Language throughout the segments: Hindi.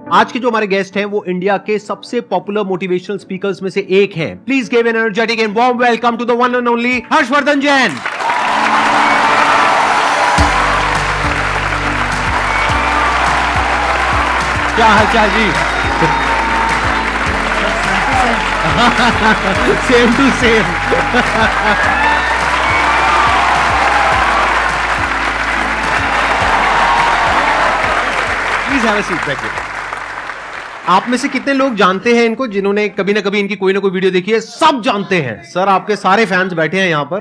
आज के जो हमारे गेस्ट हैं वो इंडिया के सबसे पॉपुलर मोटिवेशनल स्पीकर्स में से एक हैं। Please give an energetic and warm welcome to the one and only Harshvardhan Jain. क्या हालचाल जी? Same to same. Please have a seat back. आप में से कितने लोग जानते हैं इनको, जिन्होंने कभी ना कभी इनकी कोई ना कोई वीडियो देखी है? सब जानते हैं सर, आपके सारे फैंस बैठे हैं यहां पर।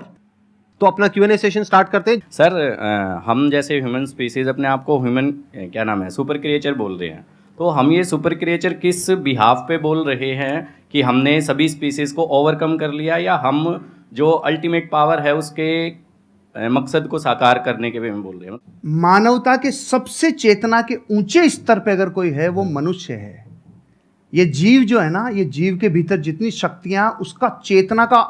तो अपना Q&A सेशन स्टार्ट करते हैं। सर हम जैसे ह्यूमन स्पीसीज अपने आप को ह्यूमन क्या नाम है सुपर क्रिएचर बोल रहे हैं, तो हम ये सुपर क्रिएचर किस बिहाफ पे बोल रहे हैं कि हमने सभी स्पीसीज को ओवरकम कर लिया, या हम जो अल्टीमेट पावर है उसके मकसद को साकार करने के वे में बोल रहे हैं? मानवता के सबसे चेतना के ऊंचे स्तर पे अगर कोई है वो मनुष्य है। ये जीव जो है ना, ये जीव के भीतर जितनी शक्तियां, उसका चेतना का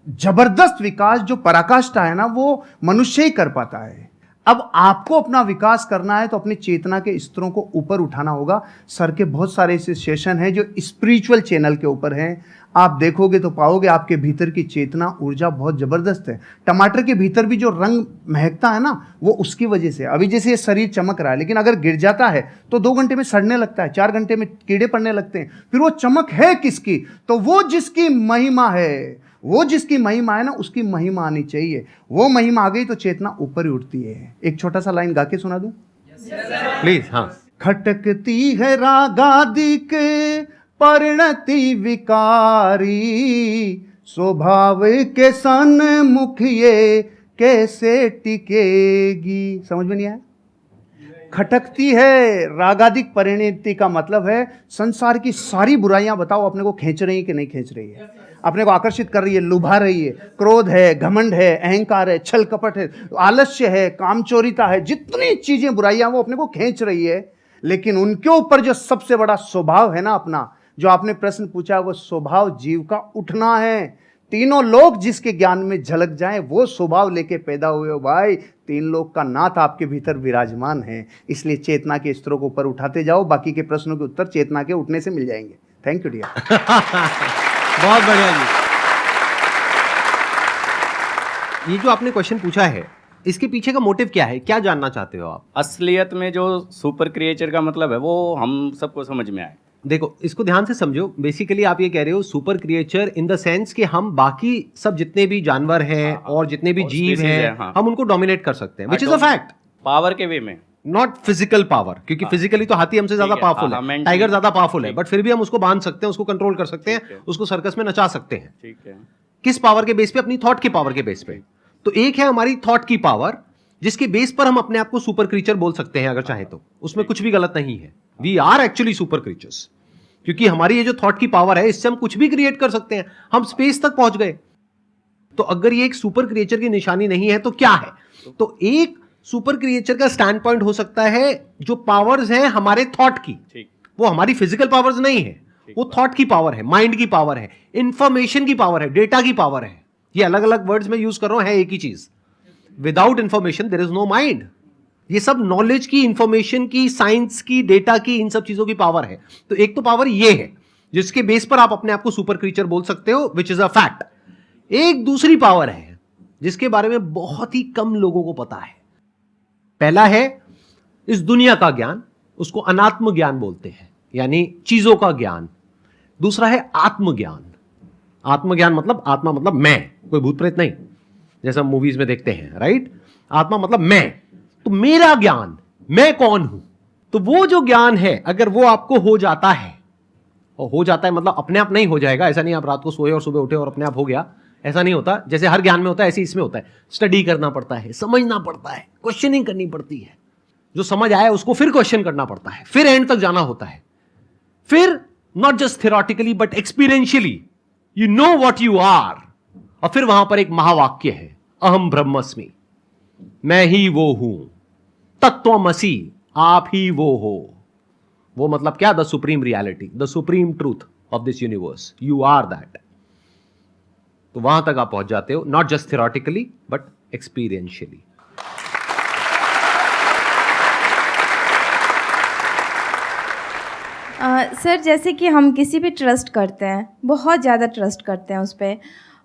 जबरदस्त विकास जो पराकाष्ठा है ना, वो मनुष्य ही कर पाता है। अब आपको अपना विकास करना है तो अपनी चेतना के स्तरों को ऊपर उठाना होगा। सर के बहुत सारे ऐसे सेशन हैं जो स्पिरिचुअल चैनल के ऊपर हैं, आप देखोगे तो पाओगे आपके भीतर की चेतना ऊर्जा बहुत ज़बरदस्त है। टमाटर के भीतर भी जो रंग महकता है ना, वो उसकी वजह से। अभी जैसे ये शरीर चमक रहा है, लेकिन अगर गिर जाता है तो 2 घंटे में सड़ने लगता है, 4 घंटे में कीड़े पड़ने लगते हैं। फिर वो चमक है किसकी? तो वो जिसकी महिमा है, वो जिसकी महिमा है ना, उसकी महिमा आनी चाहिए। वो महिमा आ गई तो चेतना ऊपर ही उठती है। एक छोटा सा लाइन गा के सुना दूं प्लीज? हाँ। खटकती है रागादिक परिणति विकारी, स्वभाव के सन्मुख ये कैसे टिकेगी। समझ में नहीं आया? खटकती है रागादिक परिणति का मतलब है संसार की सारी बुराइयां बताओ अपने को खींच रही है कि नहीं खींच रही है, अपने को आकर्षित कर रही है, लुभा रही है। क्रोध है, घमंड है, अहंकार है, छल कपट है, आलस्य है, कामचोरिता है, जितनी चीजें बुराइयां वो अपने को खींच रही है। लेकिन उनके ऊपर जो सबसे बड़ा स्वभाव है ना अपना, जो आपने प्रश्न पूछा, वो स्वभाव जीव का उठना है। तीनों लोग जिसके ज्ञान में झलक जाएं, वो स्वभाव लेके पैदा हुए हो भाई। 3 लोग का नाथ आपके भीतर विराजमान है। इसलिए चेतना के स्तरों को ऊपर उठाते जाओ, बाकी के प्रश्नों के उत्तर चेतना के उठने से मिल जाएंगे। Thank you dear. बहुत बढ़िया जी। ये जो आपने क्वेश्चन पूछा है, इसके पीछे का मोटिव क्या है? क्या जानना चाहते हो आप? असलियत में जो सुपर क्रिएचर का मतलब है वो हम सबको समझ में आए। देखो, इसको ध्यान से समझो। बेसिकली आप ये कह रहे हो super creature in the sense कि हम बाकी सब जितने भी जानवर हैं और जितने भी जीव हैं, हाँ। हम उनको डोमिनेट कर सकते हैं, which is a fact. Power के वे में, नॉट फिजिकल पावर, क्योंकि फिजिकली तो हाथी हमसे ज्यादा पावरफुल है, टाइगर ज्यादा पावरफुल है, बट फिर भी हम उसको बांध सकते हैं, उसको कंट्रोल कर सकते हैं, उसको सर्कस में नचा सकते हैं। ठीक है। किस पावर के बेस पे? अपनी थॉट की पावर के बेस पे। तो एक है हमारी थॉट की पावर, जिसके बेस पर हम अपने आप को सुपर क्रीचर बोल सकते हैं अगर चाहे तो। उसमें कुछ भी गलत नहीं है। We are actually super creatures, क्योंकि हमारी ये जो थॉट की पावर है, इससे हम कुछ भी क्रिएट कर सकते हैं। हम स्पेस तक पहुंच गए। तो अगर ये एक सुपर क्रिएचर की निशानी नहीं है तो क्या है? तो एक सुपर क्रिएचर का स्टैंड पॉइंट हो सकता है जो पावर्स हैं हमारे थॉट की, वो हमारी फिजिकल पावर्स नहीं है, वो थॉट की पावर है, माइंड की पावर है, इंफॉर्मेशन की पावर है, डेटा की पावर है। ये अलग अलग वर्ड्स में यूज कर रहा हूं, है एक ही चीज। Without information there is no mind. ये सब नॉलेज की, इंफॉर्मेशन की, साइंस की, डेटा की, इन सब चीजों की पावर है। तो एक तो पावर ये है जिसके बेस पर आप अपने आप को सुपर क्रीचर बोल सकते हो, विच इज अ फैक्ट। एक दूसरी पावर है जिसके बारे में बहुत ही कम लोगों को पता है। पहला है इस दुनिया का ज्ञान, उसको अनात्म ज्ञान बोलते हैं, यानी चीजों का ज्ञान। दूसरा है आत्मज्ञान। आत्मज्ञान मतलब, आत्मा मतलब मैं, कोई भूत प्रेत नहीं, जैसा मूवीज में देखते हैं, राइट? आत्मा मतलब मैं, तो मेरा ज्ञान, मैं कौन हूं। तो वो जो ज्ञान है, अगर वो आपको हो जाता है, और हो जाता है मतलब अपने आप नहीं हो जाएगा, ऐसा नहीं आप रात को सोए और सुबह उठे और अपने आप हो गया, ऐसा नहीं होता। जैसे हर ज्ञान में होता है, ऐसे इसमें होता है। स्टडी करना पड़ता है, समझना पड़ता है, क्वेश्चनिंग करनी पड़ती है। जो समझ आया उसको फिर क्वेश्चन करना पड़ता है, फिर एंड तक जाना होता है। फिर not just theoretically but experientially you know what you are. और फिर वहां पर एक महावाक्य है, अहम ब्रह्मस्मि, मैं ही वो हूं, तत्वमसि, आप ही वो हो। वो मतलब क्या? The supreme reality, the supreme truth of this universe, you are that. तो वहां तक आप पहुंच जाते हो, not just theoretically but experientially. Sir जैसे कि हम किसी पे ट्रस्ट करते हैं, बहुत ज़्यादा ट्रस्ट करते हैं उस पर,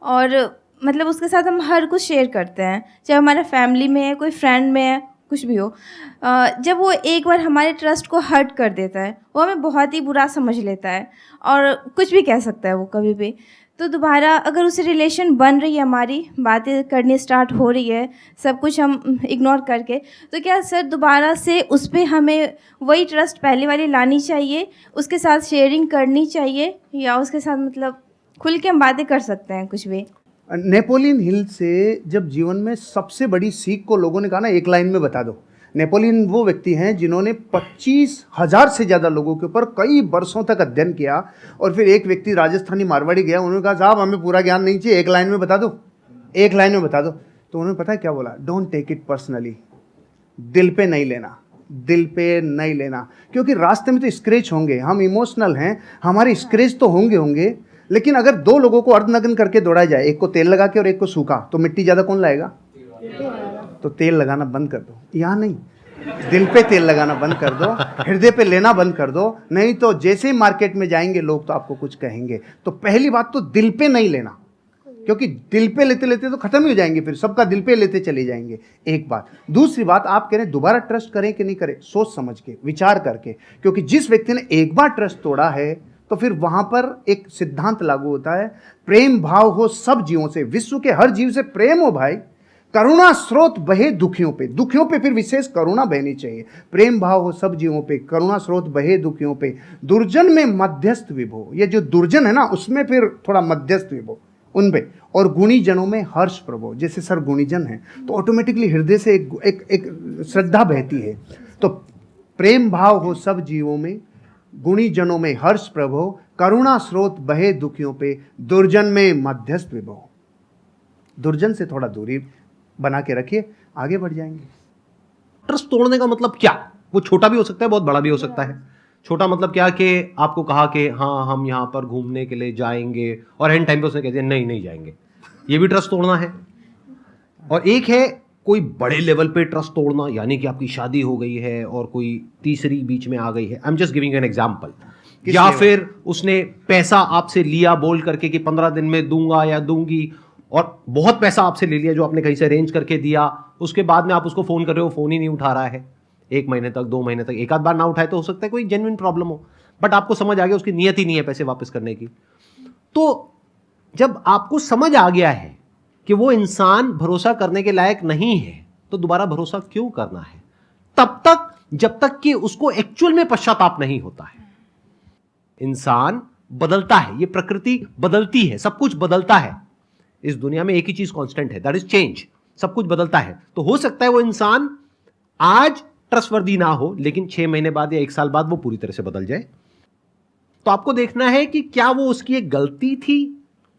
और मतलब उसके साथ हम हर कुछ शेयर करते हैं, चाहे हमारा फैमिली में है, कोई फ्रेंड में है, कुछ भी हो। जब वो एक बार हमारे ट्रस्ट को हर्ट कर देता है, वो हमें बहुत ही बुरा समझ लेता है और कुछ भी कह सकता है वो कभी भी। तो दोबारा अगर उससे रिलेशन बन रही है, हमारी बातें करनी स्टार्ट हो रही है, सब कुछ हम इग्नोर करके, तो क्या सर दोबारा से उस पर हमें वही ट्रस्ट पहले वाली लानी चाहिए, उसके साथ शेयरिंग करनी चाहिए, या उसके साथ मतलब खुल के हम बातें कर सकते हैं कुछ भी? नेपोलियन हिल से जब जीवन में सबसे बड़ी सीख को लोगों ने कहा ना, एक लाइन में बता दो। नेपोलियन वो व्यक्ति हैं जिन्होंने 25,000 से ज़्यादा लोगों के ऊपर कई वर्षों तक अध्ययन किया, और फिर एक व्यक्ति राजस्थानी मारवाड़ी गया, उन्होंने कहा साहब हमें पूरा ज्ञान नहीं चाहिए, एक लाइन में बता दो, एक लाइन में बता दो। तो उन्होंने पता है क्या बोला? डोंट टेक इट पर्सनली, दिल पे नहीं लेना, दिल पे नहीं लेना, क्योंकि रास्ते में तो स्क्रैच होंगे, हम इमोशनल हैं, हमारे स्क्रैच तो होंगे, लेकिन अगर दो लोगों को अर्धनग्न करके दौड़ा जाए, एक को तेल लगा के और एक को सूखा, तो मिट्टी ज़्यादा कौन लाएगा? तो तेल लगाना बंद कर दो, यहाँ नहीं, दिल पे तेल लगाना बंद कर दो, हृदय पे लेना बंद कर दो, नहीं तो जैसे ही मार्केट में जाएंगे लोग तो आपको कुछ कहेंगे। तो पहली बात तो दिल पे नहीं लेना, क्योंकि दिल पे लेते लेते तो खत्म ही हो जाएंगे, फिर सबका दिल पे लेते चले जाएंगे, एक बात। दूसरी बात, आप कह रहे हैं दोबारा ट्रस्ट करें कि नहीं करें, सोच समझ के, विचार करके, क्योंकि जिस व्यक्ति ने एक बार ट्रस्ट तोड़ा है तो फिर वहां पर एक सिद्धांत लागू होता है, प्रेम भाव हो सब जीवों से, विश्व के हर जीव से प्रेम हो भाई, करुणा स्रोत बहे दुखियों पे, दुखियों पे फिर विशेष करुणा बहनी चाहिए, प्रेम भाव हो सब जीवों पे, करुणा स्रोत बहे दुखियों पे, दुर्जन में मध्यस्थ विभो, ये जो दुर्जन है ना उसमें फिर थोड़ा मध्यस्थ विभो उन पे, और गुणी जनों में हर्ष प्रभो, जैसे सर गुणीजन है तो ऑटोमेटिकली हृदय से एक श्रद्धा बहती है। तो प्रेम भाव हो सब जीवों में, गुणी जनों में हर्ष प्रभो, करुणा स्रोत बहे दुखियों पे, दुर्जन में मध्यस्थ विभो। दुर्जन से थोड़ा दूरी बना के रखिए, आगे बढ़ जाएंगे। ट्रस्ट तोड़ने का मतलब क्या? वो छोटा भी हो सकता है, बहुत बड़ा भी हो सकता है। छोटा मतलब क्या कि आपको कहा कि हाँ हम यहाँ पर घूमने के लिए जाएंगे, और एंड टाइम पे उसने कह दिया नहीं जाएंगे, ये भी ट्रस्ट तोड़ना है। और एक है कोई बड़े लेवल पे ट्रस्ट तोड़ना, यानी कि आपकी शादी हो गई है और कोई तीसरी बीच में आ गई है, I am just giving an example, या फिर उसने पैसा आपसे लिया बोल करके कि 15 दिन में दूंगा या दूंगी, और बहुत पैसा आपसे ले लिया जो आपने कहीं से अरेंज करके दिया, उसके बाद में आप उसको फोन कर रहे हो, फोन ही नहीं उठा रहा है 1 महीने तक, 2 महीने तक, एक आध बार ना उठाए तो हो सकता है कोई जेन्युइन प्रॉब्लम हो, बट आपको समझ आ गया उसकी नीयत ही नहीं है पैसे वापस करने की। तो जब आपको समझ आ गया है कि वो इंसान भरोसा करने के लायक नहीं है, तो दोबारा भरोसा क्यों करना है? तब तक जब तक कि उसको एक्चुअल में पश्चाताप नहीं होता है। इंसान बदलता है, ये प्रकृति बदलती है, सब कुछ बदलता है, इस दुनिया में एक ही चीज कांस्टेंट है, दैट इज चेंज, सब कुछ बदलता है। तो हो सकता है वो इंसान आज ट्रस्टवर्दी ना हो, लेकिन 6 महीने बाद या 1 साल बाद वो पूरी तरह से बदल जाए। तो आपको देखना है कि क्या वो उसकी एक गलती थी,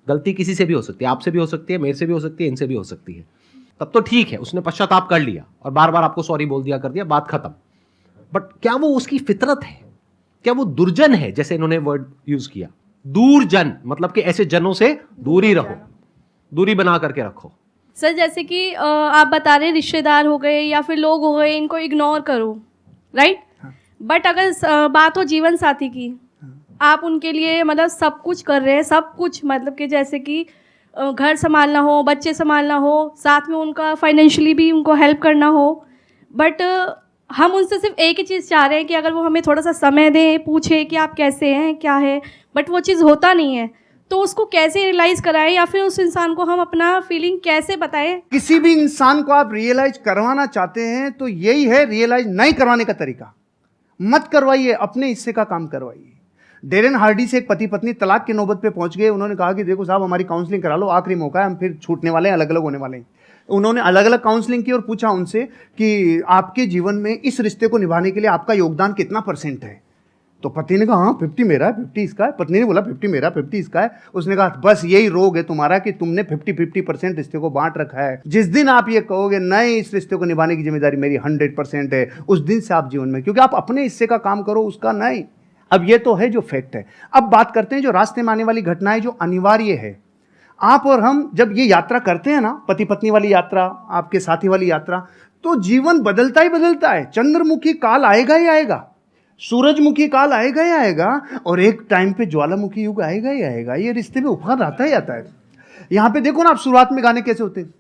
गलती किसी से भी हो सकती है, आपसे भी हो सकती है, मेरे से भी हो सकती है, इनसे भी हो सकती है, तब तो ठीक है, उसने पश्चाताप कर लिया और बार बार आपको सॉरी बोल दिया, कर दिया, बात खत्म। बट क्या वो उसकी फितरत है? क्या वो दुर्जन है? जैसे इन्होंने वर्ड यूज किया दूरजन, मतलब कि ऐसे जनों से दूरी रहो, दूरी बना करके रखो। सर जैसे कि आप बता रहे रिश्तेदार हो गए या फिर लोग हो गए, इनको इग्नोर करो, राइट? बट अगर बात हो जीवन साथी की, आप उनके लिए मतलब सब कुछ कर रहे हैं, सब कुछ मतलब कि जैसे कि घर संभालना हो, बच्चे संभालना हो, साथ में उनका फाइनेंशियली भी उनको हेल्प करना हो, बट हम उनसे सिर्फ एक ही चीज़ चाह रहे हैं कि अगर वो हमें थोड़ा सा समय दें, पूछे कि आप कैसे हैं, क्या है, बट वो चीज़ होता नहीं है। तो उसको कैसे रियलाइज़ कराएं, या फिर उस इंसान को हम अपना फीलिंग कैसे बताएं? किसी भी इंसान को आप रियलाइज करवाना चाहते हैं तो यही है रियलाइज नहीं करवाने का तरीका। मत करवाइए, अपने हिस्से का काम करवाइए। डेरेन हार्डी से एक पति पत्नी तलाक की नौबत पे पहुंच गए। उन्होंने कहा कि देखो साहब हमारी काउंसलिंग करा लो, आखिरी मौका है, हम फिर छूटने वाले हैं, अलग अलग होने वाले हैं। उन्होंने अलग अलग काउंसलिंग की और पूछा उनसे कि आपके जीवन में इस रिश्ते को निभाने के लिए आपका योगदान कितना % है। तो पति ने कहा हाँ 50 मेरा है, 50 इसका है। पत्नी ने बोला 50 मेरा, 50 इसका है। उसने कहा बस यही रोग है तुम्हारा कि तुमने 50-50% रिश्ते को बांट रखा है। जिस दिन आप ये कहोगे नहीं इस रिश्ते को निभाने की जिम्मेदारी मेरी 100% है, उस दिन से आप जीवन में, क्योंकि आप अपने हिस्से का काम करो, उसका नहीं। अब ये तो है जो फैक्ट है। अब बात करते हैं जो रास्ते में आने वाली घटनाएं जो अनिवार्य है। आप और हम जब ये यात्रा करते हैं ना, पति पत्नी वाली यात्रा, आपके साथी वाली यात्रा, तो जीवन बदलता ही बदलता है। चंद्रमुखी काल आएगा ही आएगा। सूरजमुखी काल आएगा ही आएगा, और एक टाइम पे ज्वालामुखी युग आएगा ही आएगा। ये रिश्ते में उफान आता ही आता है। यहाँ पे देखो ना आप, शुरुआत में गाने कैसे होते हैं,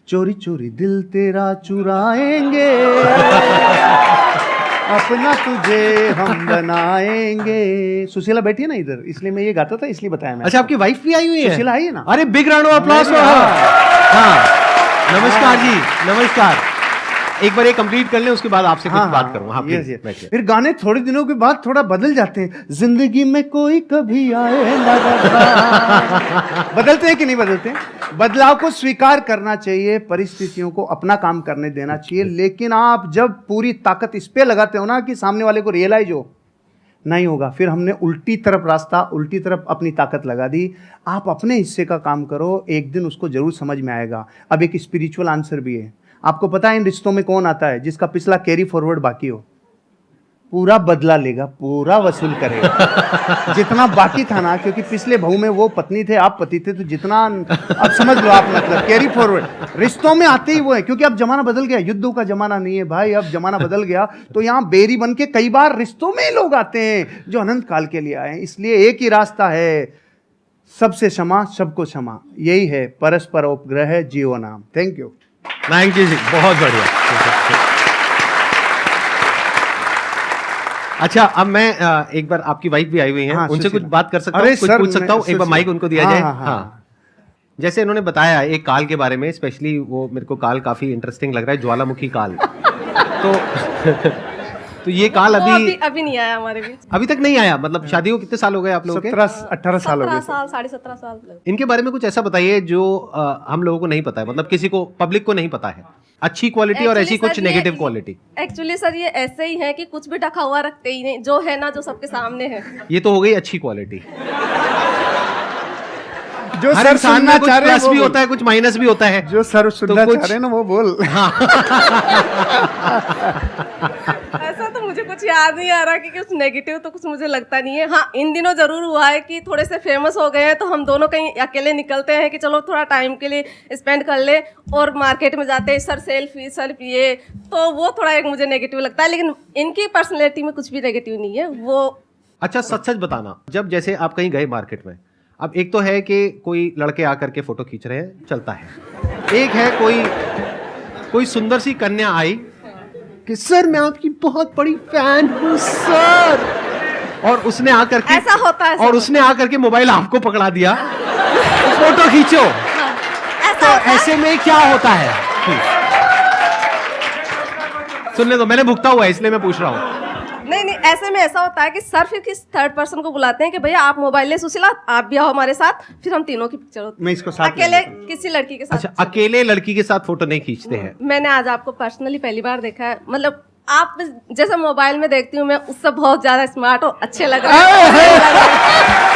चोरी चोरी दिल तेरा चुराएंगे अपना तुझे हम बनाएंगे। सुशीला बैठी है ना इधर, इसलिए मैं ये गाता था, इसलिए बताया मैं। अच्छा, आपकी वाइफ भी आई हुई है? सुशीला आई है ना। अरे बिग राउंड ऑफ अप्लॉज। हाँ, नमस्कार जी, नमस्कार। एक बार ये कंप्लीट कर लें, उसके बाद आपसे कुछ बात करूंगा। हाँ, yes, please, yes। बैठिए। फिर गाने थोड़े दिनों के बाद थोड़ा बदल जाते हैं। जिंदगी में कोई कभी आए ना बदलाव। बदलते हैं कि नहीं बदलते? बदलाव को स्वीकार करना चाहिए, परिस्थितियों को अपना काम करने देना चाहिए। लेकिन आप जब पूरी ताकत इस पे लगाते हो ना कि सामने वाले को रियलाइज हो, नहीं होगा, फिर हमने उल्टी तरफ रास्ता, उल्टी तरफ अपनी ताकत लगा दी। आप अपने हिस्से का काम करो, एक दिन उसको जरूर समझ में आएगा। अब एक स्पिरिचुअल आंसर भी है। आपको पता है इन रिश्तों में कौन आता है? जिसका पिछला कैरी फॉरवर्ड बाकी हो, पूरा बदला लेगा, पूरा वसूल करेगा जितना बाकी था ना। क्योंकि पिछले बहू में वो पत्नी थे, आप पति थे, तो जितना, अब समझ लो आप, मतलब कैरी फॉरवर्ड रिश्तों में आते ही वो है। क्योंकि अब जमाना बदल गया, युद्धों का जमाना नहीं है भाई, अब जमाना बदल गया। तो यहाँ बेरी बन के कई बार रिश्तों में लोग आते हैं जो अनंत काल के लिए आए हैं। इसलिए एक ही रास्ता है, सबसे क्षमा, सबको क्षमा। यही है परस्पर उपग्रह जीव नाम। Thank you. थैंक यू जी, बहुत बढ़िया। अच्छा, अब मैं एक बार, आपकी वाइफ भी आई हुई हैं, हाँ, उनसे कुछ सुशीला। बात कर सकता अरे हूँ, कुछ सर, पूछ सकता हूँ? एक बार माइक उनको दिया जाए। हाँ, हाँ, हाँ, जैसे इन्होंने बताया एक काल के बारे में, स्पेशली वो मेरे को काल काफी इंटरेस्टिंग लग रहा है, ज्वालामुखी काल। तो ये काल वो अभी अभी नहीं आया हमारे बीच। अभी तक नहीं आया। मतलब शादी को कितने साल हो गए आप लोगों के? 17-18 साल हो 17 गए। साल, 17.5 साल लगे। इनके बारे में कुछ ऐसा बताइए जो हम लोगों को नहीं पता है, मतलब किसी को, पब्लिक को नहीं पता है। अच्छी क्वालिटी और ऐसी कुछ नेगेटिव क्वालिटी। एक्चुअली सर ये ऐसे ही है कि कुछ भी ढका हुआ रखते ही नहीं, जो है ना, जो सबके सामने है। ये तो हो गई अच्छी क्वालिटी। जो हर सर इंसान सुनना में कुछ चाह रहे हैं प्लस वो भी बोल। होता है, कुछ माइनस भी होता है। जो सर सुनना कुछ- चाह रहे हैं ना वो बोल। ऐसा तो मुझे कुछ याद नहीं आ रहा कि कुछ नेगेटिव तो कुछ मुझे लगता नहीं है। हाँ, इन दिनों जरूर हुआ है कि थोड़े से फेमस हो गए हैं, तो हम दोनों कहीं अकेले निकलते हैं कि चलो थोड़ा टाइम के लिए स्पेंड कर ले, और मार्केट में जाते हैं, सर सेल्फी ये, तो वो थोड़ा एक मुझे नेगेटिव लगता है। लेकिन इनकी पर्सनैलिटी में कुछ भी नेगेटिव नहीं है वो। अच्छा, सच सच बताना, जब जैसे आप कहीं गए मार्केट में, अब एक तो है कि कोई लड़के आकर के फोटो खींच रहे हैं, चलता है। एक है कोई सुंदर सी कन्या आई कि सर मैं आपकी बहुत बड़ी फैन हूँ सर, और उसने आकर के, ऐसा होता है, और उसने आकर के मोबाइल आपको पकड़ा दिया, फोटो खींचो। तो ऐसे में क्या होता है? सुनने दो, मैंने भुगता हुआ है इसलिए मैं पूछ रहा हूँ। नहीं, ऐसे में ऐसा होता है कि सर फिर किस थर्ड पर्सन को बुलाते हैं कि भैया आप मोबाइल ले, सुशीला आप भी आओ हमारे साथ, फिर हम तीनों की पिक्चर होती है। मैं इसको साथ अकेले किसी लड़की के साथ। अच्छा, अकेले लड़की के साथ फोटो नहीं खींचते हैं? मैंने आज आपको पर्सनली पहली बार देखा है। मतलब आप जैसे मोबाइल में देखती हूँ मैं, उससे बहुत ज्यादा स्मार्ट और अच्छे लग रहे हैं।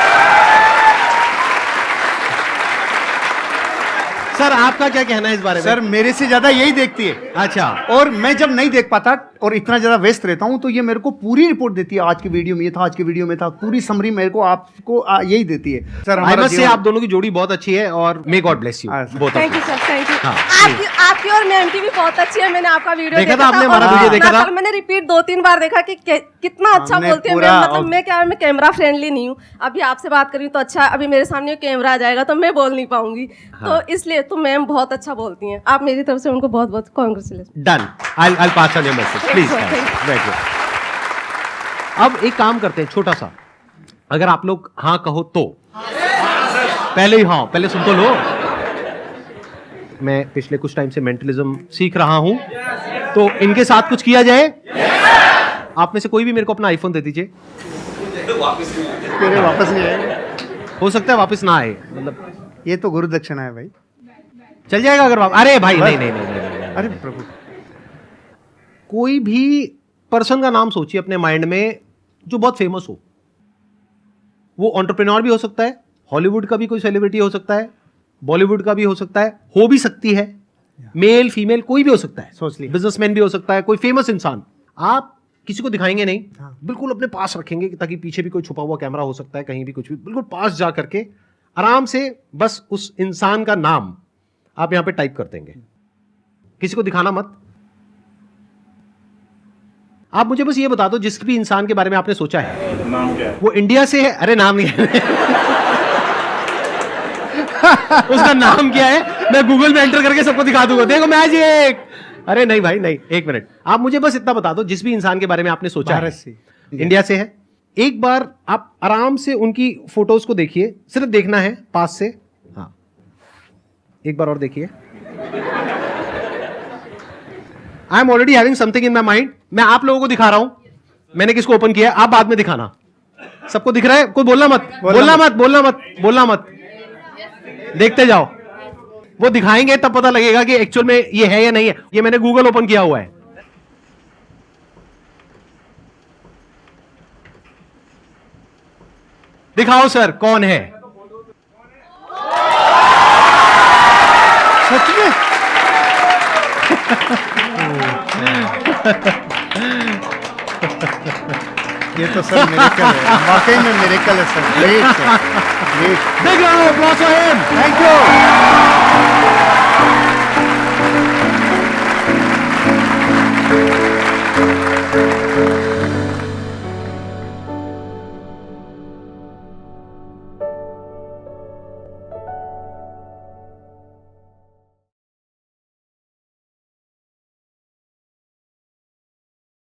सर आपका क्या कहना है इस बारे में? सर मेरे से ज्यादा यही देखती है। अच्छा, और मैं जब नहीं देख पाता और इतना ज्यादा व्यस्त रहता हूं, तो ये मेरे को पूरी रिपोर्ट देती है। आज की वीडियो में ये था, आज की वीडियो में था, पूरी समरी मेरे को आपको यही देती है। सर आई हमारा मस्ट से जीवन- आप दोनों की जोड़ी बहुत अच्छी है, और मे गॉड ब्लेस यू हाँ, both of thank you sir, thank you. हाँ, आपकी और मैम की भी बहुत अच्छी है। मैंने आपका वीडियो देखा था आपने, और हमारा वीडियो देखा था? मैंने रिपीट 2-3 बार देखा कि कितना अच्छा हमने बोलती है पूरा- मैम। मतलब मैं कैमरा फ्रेंडली नहीं हूँ। अभी आपसे बात कर रही हूँ तो अच्छा, अभी मेरे सामने कैमरा आ जाएगा तो मैं बोल नहीं पाऊंगी। तो इसलिए तो मैम बहुत अच्छा बोलती हैं। आप मेरी तरफ से उनको बहुत बहुत congratulation. Done. I pass on your message please. बैठिए। अब एक काम करते हैं छोटा सा, अगर आप लोग हाँ कहो तो पहले ही, हाँ पहले सुन तो लो। मैं पिछले कुछ टाइम से मेंटलिज्म सीख रहा हूं, तो इनके साथ कुछ किया जाए। आप में से कोई भी मेरे को अपना आईफोन दे दीजिए। तेरे वापस नहीं आएगा। हो सकता है वापस ना आए, मतलब ये तो गुरु दक्षिणा है भाई। चल जाएगा अगर वापस। अरे भाई नहीं नहीं नहीं नहीं, नहीं, नहीं। अरे प्रभु, कोई भी पर्सन का नाम सोचिए अपने माइंड में जो बहुत फेमस हो। वो एंटरप्रेन्योर भी हो सकता है, हॉलीवुड का भी कोई सेलिब्रिटी हो सकता है, बॉलीवुड का भी हो सकता है, हो भी सकती है, मेल फीमेल कोई भी हो सकता है, सोच लिया। बिजनेसमैन भी हो सकता है, कोई फेमस इंसान। आप किसी को दिखाएंगे नहीं, हाँ। बिल्कुल अपने पास रखेंगे ताकि पीछे भी कोई छुपा हुआ कैमरा हो सकता है, कहीं भी कुछ भी, बिल्कुल पास जा करके आराम से बस उस इंसान का नाम आप यहां पे टाइप कर देंगे। किसी को दिखाना मत। आप मुझे बस ये बता दो, जिस भी इंसान के बारे में आपने सोचा है नाम क्या है? वो इंडिया से है? अरे नाम नहीं है। उसका नाम क्या है मैं गूगल में एंटर करके सबको दिखा दूंगा, देखो मैजिक। अरे नहीं भाई नहीं, एक मिनट, आप मुझे बस इतना बता दो, जिस भी इंसान के बारे में आपने सोचा भारत है, से। इंडिया से है, एक बार आप आराम से उनकी फोटोज को देखिए, सिर्फ देखना है पास से। हाँ, एक बार और देखिए। I am already having something in my mind. मैं आप लोगों को दिखा रहा हूं मैंने किसको ओपन किया है, आप बाद में दिखाना। सबको दिख रहा है? कोई बोलना मत, बोलना मत, देखते जाओ। वो दिखाएंगे तब पता लगेगा कि एक्चुअल में ये है या नहीं है। ये मैंने गूगल ओपन किया हुआ है। दिखाओ सर कौन है। सच में? ये तो सर मिरेकल है, वाकई में मिरेकल है sir. Great sir, great. Big round of applause for him. Thank you.